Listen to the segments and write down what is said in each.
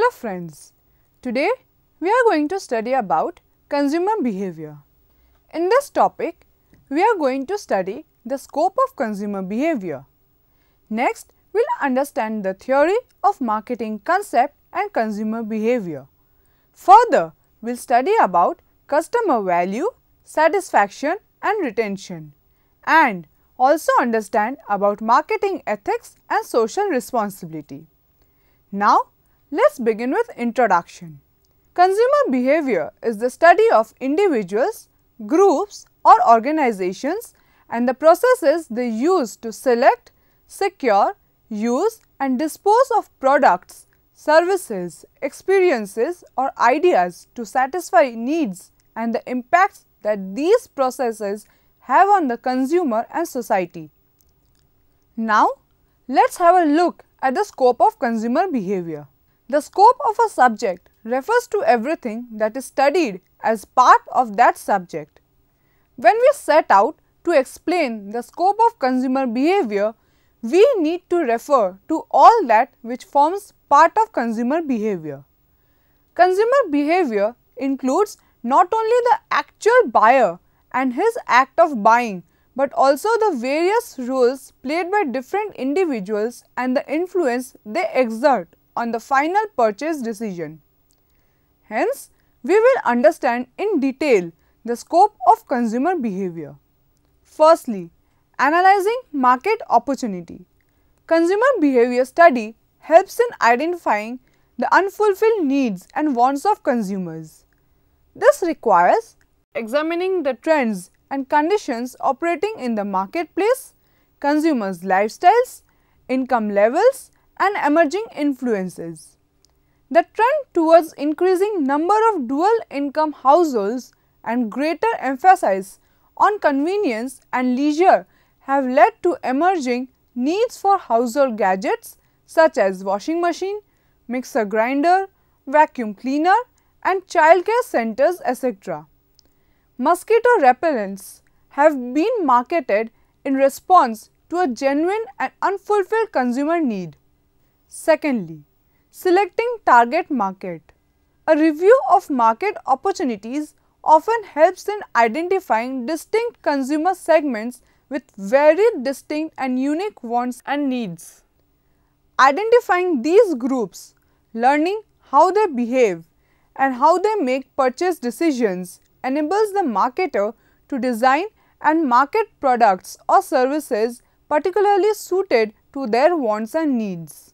Hello friends, today we are going to study about consumer behavior. In this topic, we are going to study the scope of consumer behavior. Next, we will understand the theory of marketing concept and consumer behavior. Further, we will study about customer value, satisfaction and retention, and also understand about marketing ethics and social responsibility. Now, let's begin with introduction. Consumer behavior is the study of individuals, groups or organizations and the processes they use to select, secure, use and dispose of products, services, experiences or ideas to satisfy needs and the impacts that these processes have on the consumer and society. Now, let's have a look at the scope of consumer behavior. The scope of a subject refers to everything that is studied as part of that subject. When we set out to explain the scope of consumer behavior, we need to refer to all that which forms part of consumer behavior. Consumer behavior includes not only the actual buyer and his act of buying, but also the various roles played by different individuals and the influence they exert on the final purchase decision. Hence, we will understand in detail the scope of consumer behavior. Firstly, analyzing market opportunity. Consumer behavior study helps in identifying the unfulfilled needs and wants of consumers. This requires examining the trends and conditions operating in the marketplace, consumers' lifestyles, income levels and emerging influences. The trend towards increasing number of dual income households and greater emphasis on convenience and leisure have led to emerging needs for household gadgets such as washing machine, mixer grinder, vacuum cleaner and childcare centers, etc. Mosquito repellents have been marketed in response to a genuine and unfulfilled consumer need. Secondly, selecting target market. A review of market opportunities often helps in identifying distinct consumer segments with very distinct and unique wants and needs. Identifying these groups, learning how they behave and how they make purchase decisions enables the marketer to design and market products or services particularly suited to their wants and needs.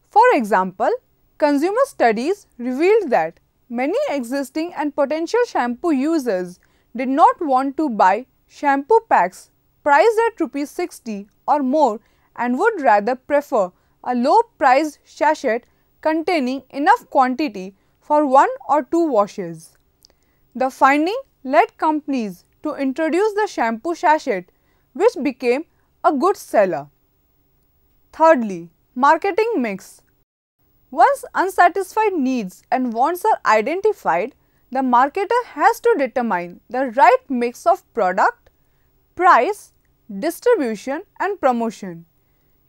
For example, consumer studies revealed that many existing and potential shampoo users did not want to buy shampoo packs priced at ₹60 or more and would rather prefer a low priced sachet containing enough quantity for 1 or 2 washes. The finding led companies to introduce the shampoo sachet, which became a good seller. Thirdly, marketing mix. Once unsatisfied needs and wants are identified, the marketer has to determine the right mix of product, price, distribution and promotion.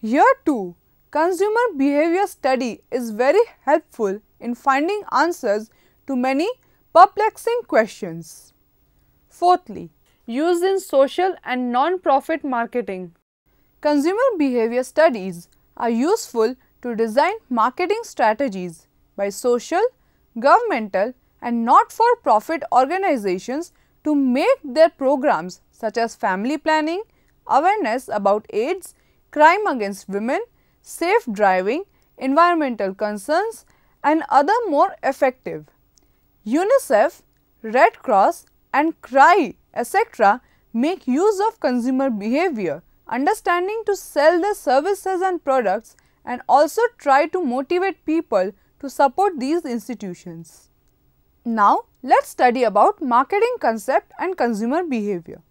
Here too, consumer behavior study is very helpful in finding answers to many perplexing questions. Fourthly, used in social and non-profit marketing. Consumer behavior studies are useful to design marketing strategies by social, governmental and not-for-profit organizations to make their programs such as family planning, awareness about AIDS, crime against women, safe driving, environmental concerns and other more effective. UNICEF, Red Cross and CRY, etc. make use of consumer behavior, understanding to sell their services and products and also try to motivate people to support these institutions. Now, let's study about marketing concept and consumer behavior.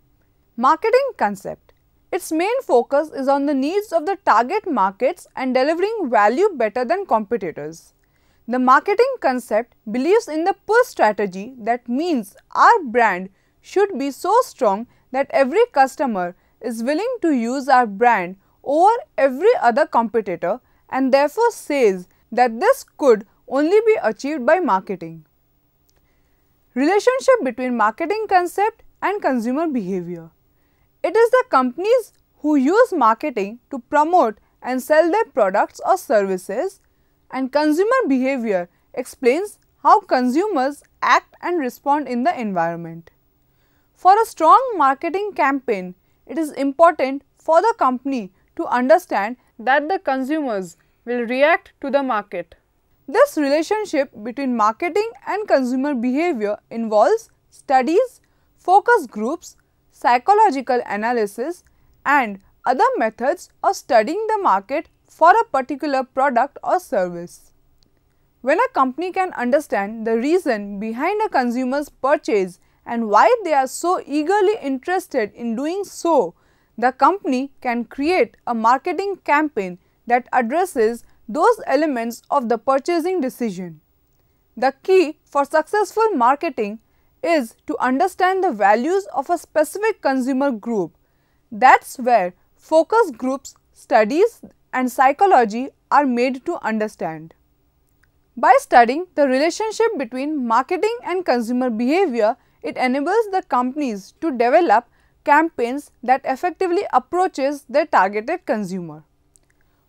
Marketing concept. Its main focus is on the needs of the target markets and delivering value better than competitors. The marketing concept believes in the pull strategy, that means our brand should be so strong that every customer is willing to use our brand over every other competitor and therefore says that this could only be achieved by marketing. Relationship between marketing concept and consumer behavior. It is the companies who use marketing to promote and sell their products or services, and consumer behavior explains how consumers act and respond in the environment. For a strong marketing campaign, it is important for the company to understand that the consumers will react to the market. This relationship between marketing and consumer behavior involves studies, focus groups, psychological analysis, and other methods of studying the market for a particular product or service. When a company can understand the reason behind a consumer's purchase and why they are so eagerly interested in doing so, the company can create a marketing campaign that addresses those elements of the purchasing decision. The key for successful marketing is to understand the values of a specific consumer group. That's where focus groups, studies, and psychology are made to understand. By studying the relationship between marketing and consumer behavior, it enables the companies to develop campaigns that effectively approaches their targeted consumer.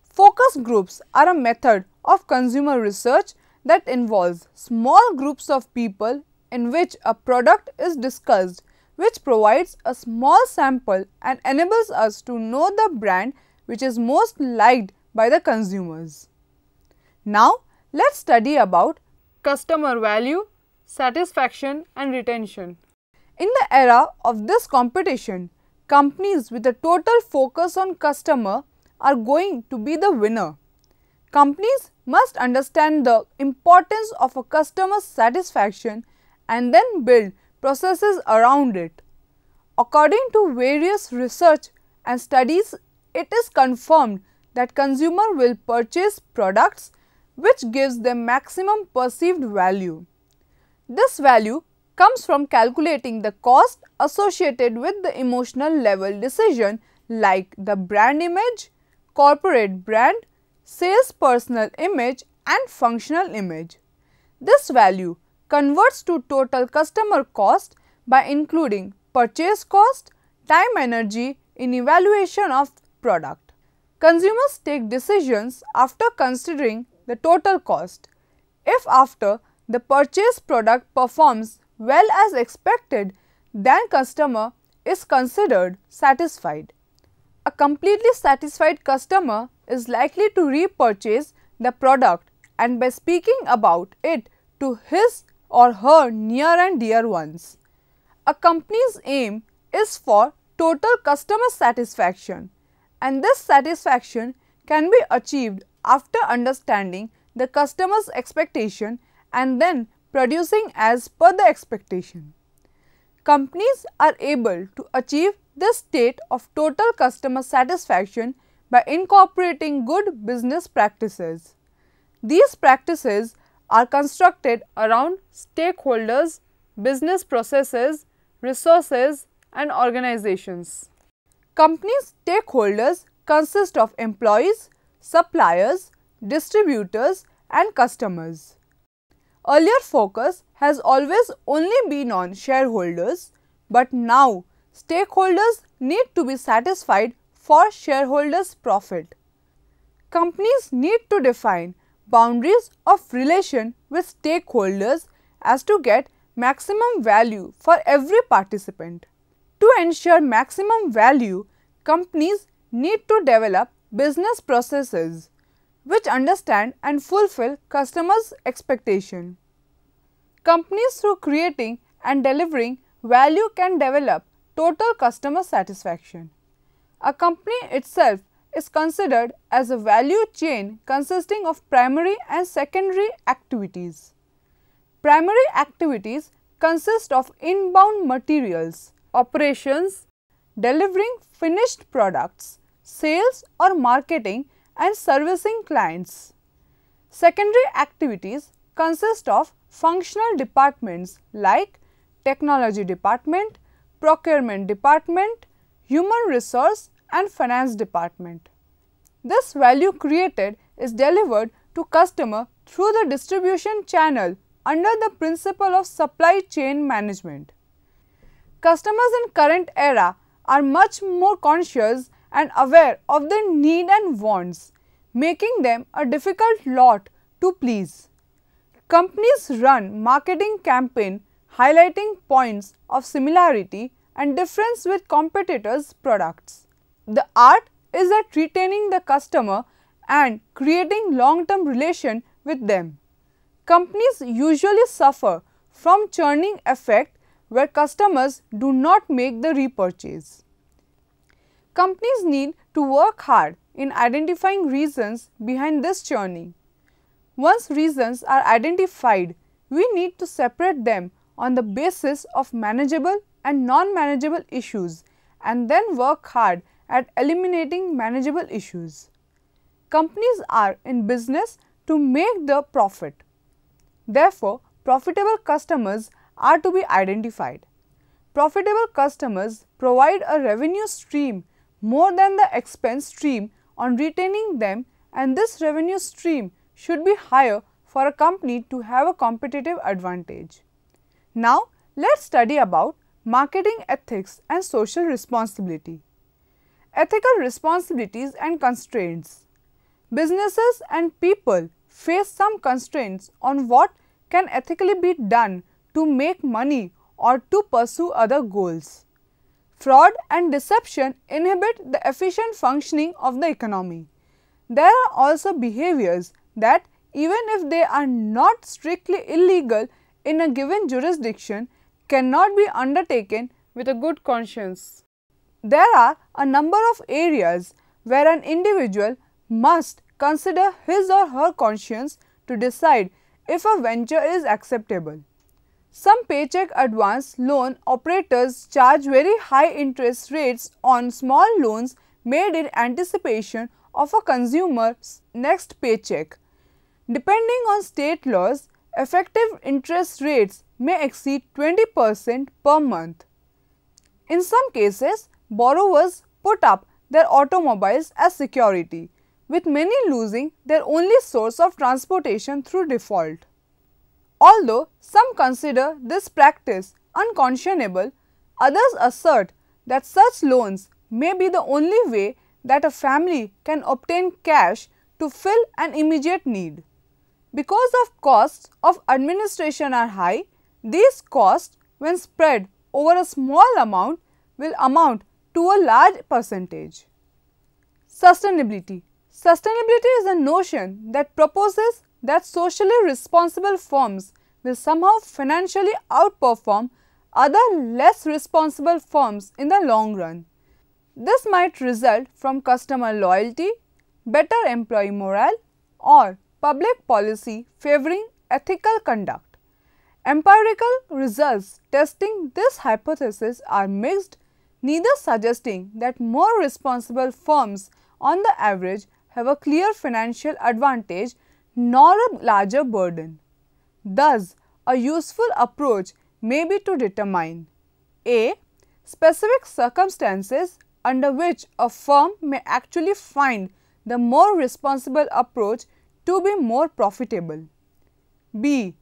Focus groups are a method of consumer research that involves small groups of people in which a product is discussed, which provides a small sample and enables us to know the brand which is most liked by the consumers. Now, let's study about customer value, satisfaction and retention. In the era of this competition, companies with a total focus on customer are going to be the winner. Companies must understand the importance of a customer's satisfaction and then build processes around it. According to various research and studies, it is confirmed that consumer will purchase products which gives them maximum perceived value. This value comes from calculating the cost associated with the emotional level decision like the brand image, corporate brand, sales personal image and functional image. This value converts to total customer cost by including purchase cost, time, energy in evaluation of product. Consumers take decisions after considering the total cost. If after the purchased product performs well as expected, then customer is considered satisfied. A completely satisfied customer is likely to repurchase the product and by speaking about it to his or her near and dear ones. A company's aim is for total customer satisfaction, and this satisfaction can be achieved after understanding the customer's expectation and then producing as per the expectation. Companies are able to achieve this state of total customer satisfaction by incorporating good business practices. These practices are constructed around stakeholders, business processes, resources and organizations. Companies' stakeholders consist of employees, suppliers, distributors and customers. Earlier focus has always only been on shareholders, but now stakeholders need to be satisfied for shareholders' profit. Companies need to define boundaries of relation with stakeholders as to get maximum value for every participant. To ensure maximum value, companies need to develop business processes which understand and fulfill customers' expectation. Companies through creating and delivering value can develop total customer satisfaction. A company itself is considered as a value chain consisting of primary and secondary activities. Primary activities consist of inbound materials, operations, delivering finished products, sales or marketing and servicing clients. Secondary activities consist of functional departments like technology department, procurement department, human resource and finance department. This value created is delivered to customer through the distribution channel under the principle of supply chain management. Customers in current era are much more conscious and aware of their need and wants, making them a difficult lot to please. Companies run marketing campaigns highlighting points of similarity and difference with competitors' products. The art is at retaining the customer and creating long-term relation with them. Companies usually suffer from churning effect where customers do not make the repurchase. Companies need to work hard in identifying reasons behind this churning. Once reasons are identified, we need to separate them on the basis of manageable and non-manageable issues and then work hard at eliminating manageable issues. Companies are in business to make the profit. Therefore, profitable customers are to be identified. Profitable customers provide a revenue stream more than the expense stream on retaining them, and this revenue stream should be higher for a company to have a competitive advantage. Now, let's study about marketing ethics and social responsibility. Ethical responsibilities and constraints. Businesses and people face some constraints on what can ethically be done to make money or to pursue other goals. Fraud and deception inhibit the efficient functioning of the economy. There are also behaviors that, even if they are not strictly illegal in a given jurisdiction, cannot be undertaken with a good conscience. There are a number of areas where an individual must consider his or her conscience to decide if a venture is acceptable. Some paycheck advance loan operators charge very high interest rates on small loans made in anticipation of a consumer's next paycheck. Depending on state laws, effective interest rates may exceed 20% per month. In some cases, borrowers put up their automobiles as security, with many losing their only source of transportation through default. Although some consider this practice unconscionable, others assert that such loans may be the only way that a family can obtain cash to fill an immediate need. Because of costs of administration are high, these costs, when spread over a small amount, will amount to a large percentage. Sustainability. Sustainability is a notion that proposes that socially responsible firms will somehow financially outperform other less responsible firms in the long run. This might result from customer loyalty, better employee morale, or public policy favoring ethical conduct. Empirical results testing this hypothesis are mixed, neither suggesting that more responsible firms on the average have a clear financial advantage nor a larger burden. Thus, a useful approach may be to determine a. Specific circumstances under which a firm may actually find the more responsible approach to be more profitable. B.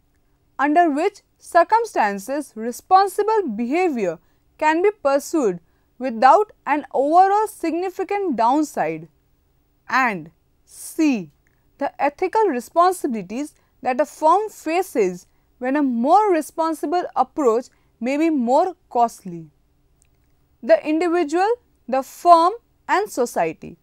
Under which circumstances responsible behavior can be pursued without an overall significant downside. And C. The ethical responsibilities that a firm faces when a more responsible approach may be more costly. The individual, the firm, and society.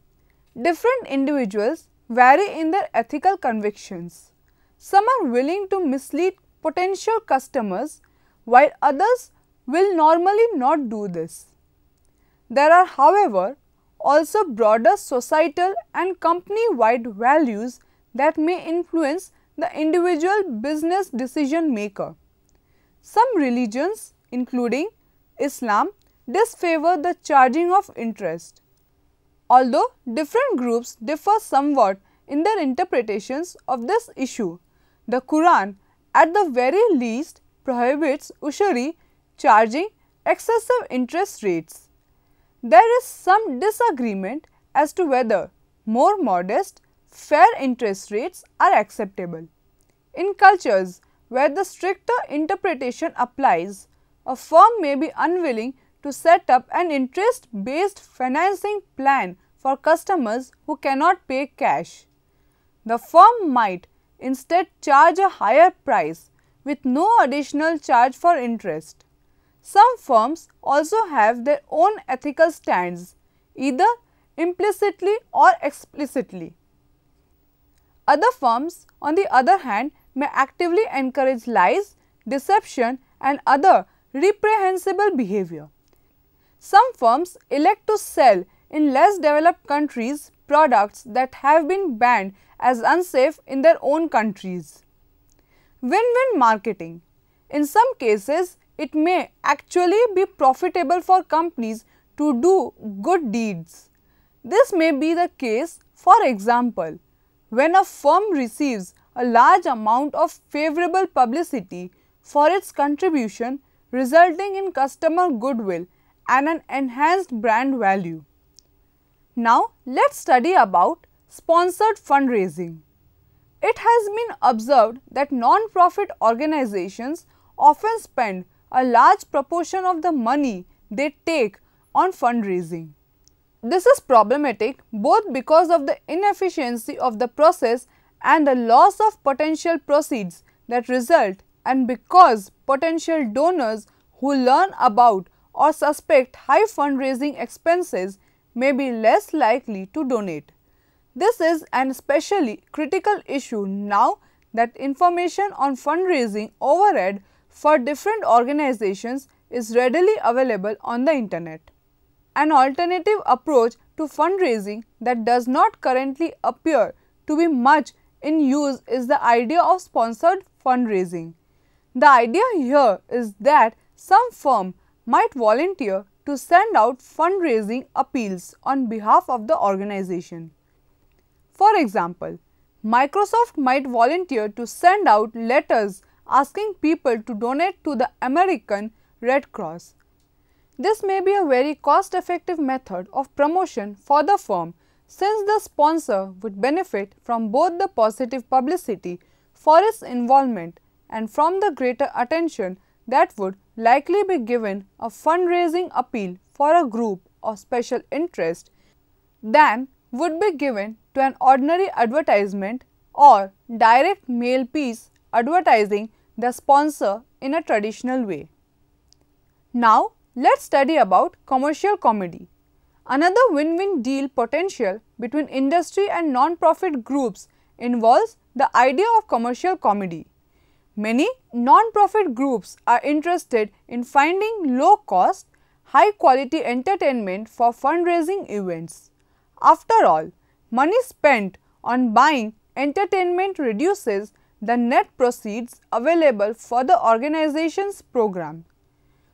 Different individuals vary in their ethical convictions. Some are willing to mislead potential customers, while others will normally not do this. There are, however, also broader societal and company-wide values that may influence the individual business decision maker. Some religions, including Islam, disfavor the charging of interest. Although different groups differ somewhat in their interpretations of this issue, the Quran at the very least prohibits usury, charging excessive interest rates. There is some disagreement as to whether more modest, fair interest rates are acceptable. In cultures where the stricter interpretation applies, a firm may be unwilling to set up an interest-based financing plan for customers who cannot pay cash. The firm might instead charge a higher price with no additional charge for interest. Some firms also have their own ethical stands, either implicitly or explicitly. Other firms, on the other hand, may actively encourage lies, deception and other reprehensible behavior. Some firms elect to sell in less developed countries products that have been banned as unsafe in their own countries. Win-win marketing. In some cases, it may actually be profitable for companies to do good deeds. This may be the case, for example, when a firm receives a large amount of favorable publicity for its contribution, resulting in customer goodwill and an enhanced brand value. Now, let's study about sponsored fundraising. It has been observed that non-profit organizations often spend a large proportion of the money they take on fundraising. This is problematic both because of the inefficiency of the process and the loss of potential proceeds that result, and because potential donors who learn about or suspect high fundraising expenses may be less likely to donate. This is an especially critical issue now that information on fundraising overhead for different organizations is readily available on the internet. An alternative approach to fundraising that does not currently appear to be much in use is the idea of sponsored fundraising. The idea here is that some firm might volunteer to send out fundraising appeals on behalf of the organization. For example, Microsoft might volunteer to send out letters asking people to donate to the American Red Cross. This may be a very cost-effective method of promotion for the firm, since the sponsor would benefit from both the positive publicity for its involvement and from the greater attention that would likely be given a fundraising appeal for a group of special interest than would be given to an ordinary advertisement or direct mail piece advertising the sponsor in a traditional way. Now, let's study about commercial comedy. Another win-win deal potential between industry and non-profit groups involves the idea of commercial comedy. Many non-profit groups are interested in finding low-cost, high-quality entertainment for fundraising events. After all, money spent on buying entertainment reduces the net proceeds available for the organization's program.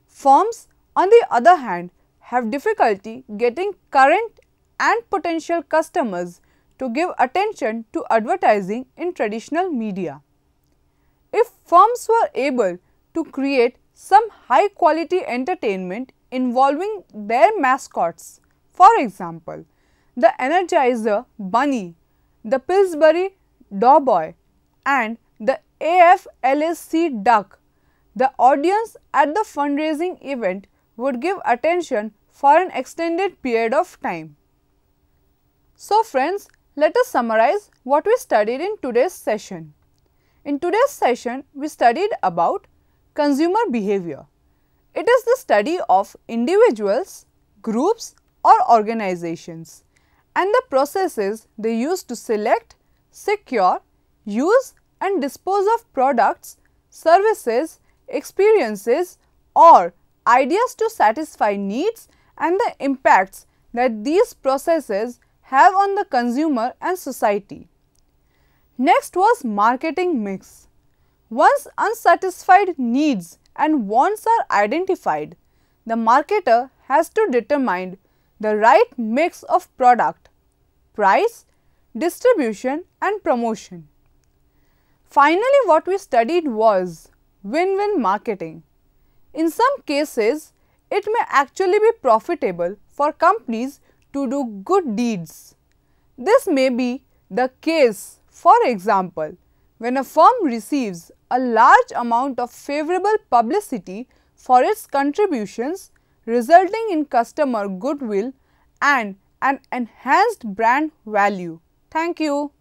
Firms, on the other hand, have difficulty getting current and potential customers to give attention to advertising in traditional media. If firms were able to create some high quality entertainment involving their mascots, for example, the Energizer Bunny, the Pillsbury Doughboy and the AFLSC Duck, the audience at the fundraising event would give attention for an extended period of time. So friends, let us summarize what we studied in today's session. In today's session, we studied about consumer behavior. It is the study of individuals, groups or organizations and the processes they use to select, secure, use and dispose of products, services, experiences or ideas to satisfy needs and the impacts that these processes have on the consumer and society. Next was marketing mix. Once unsatisfied needs and wants are identified, the marketer has to determine the right mix of product, price, distribution and promotion. Finally, what we studied was win-win marketing. In some cases, it may actually be profitable for companies to do good deeds. This may be the case, for example, when a firm receives a large amount of favorable publicity for its contributions, resulting in customer goodwill and an enhanced brand value. Thank you.